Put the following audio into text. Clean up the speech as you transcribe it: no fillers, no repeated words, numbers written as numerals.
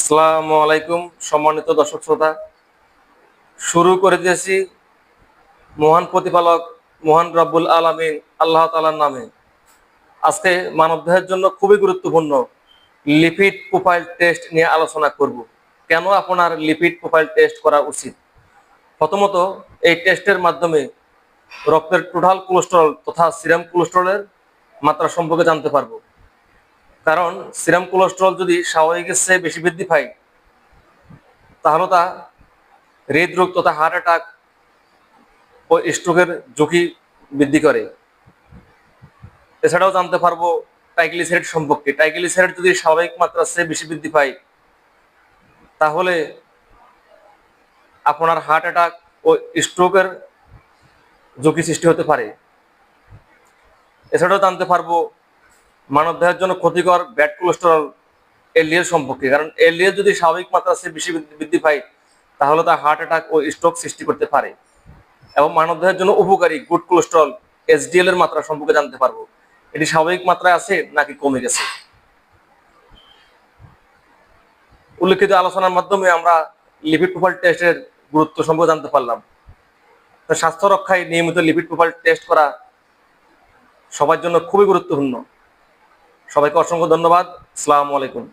আসসালামু আলাইকুম সম্মানিত দর্শক শ্রোতা। শুরু করে দিয়েছি মহান প্রতিপালক মহান রব্বুল আলামিন আল্লাহ তাআলার নামে। আজকে মানবদেহের জন্য খুবই গুরুত্বপূর্ণ লিপিড প্রোফাইল টেস্ট নিয়ে আলোচনা করব। কেন আপনার লিপিড প্রোফাইল টেস্ট করা উচিত? প্রথমত, এই টেস্টের মাধ্যমে রক্তের টোটাল কোলেস্টেরল তথা সিরাম কোলেস্টেরলের মাত্রা সম্পর্কে জানতে পারবো। কারণ সিরাম কোলেস্টেরল যদি স্বাভাবিকের চেয়ে বেশি বৃদ্ধি পায় তাহলে তা হৃদরোগ তথা হার্ট অ্যাটাক ও স্ট্রোকের ঝুঁকি বৃদ্ধি করে। এছাড়াও জানতে পারবো ট্রাইগ্লিসারাইড সম্পর্কে। ট্রাইগ্লিসারাইড যদি স্বাভাবিক মাত্রার চেয়ে বেশি বৃদ্ধি পায় তাহলে আপনার হার্ট অ্যাটাক ও স্ট্রোকের ঝুঁকি সৃষ্টি হতে পারে। এছাড়াও জানতে পারবো মানবদেহের জন্য ক্ষতিকর ব্যাড কোলেস্টেরল এলডিএল সম্পর্কে। কারণ এলডিএল যদি স্বাভাবিক মাত্রার চেয়ে বেশি বৃদ্ধি পায় তাহলে তা হার্ট অ্যাটাক ও স্ট্রোক সৃষ্টি করতে পারে। এবং মানবদেহের জন্য উপকারী গুড কোলেস্টেরল এসডিএল এর মাত্রা সম্পর্কে জানতে পারবো, এটি স্বাভাবিক মাত্রায় আছে নাকি কমে গেছে। উল্লেখিত আলোচনার মাধ্যমে আমরা লিপিড প্রোফাইল টেস্টের গুরুত্ব সম্পর্কে জানতে পারলাম। স্বাস্থ্য রক্ষায় নিয়মিত লিপিড প্রোফাইল টেস্ট করা সবার জন্য খুবই গুরুত্বপূর্ণ। সবাইকে অসংখ্য ধন্যবাদ। আসসালামু আলাইকুম।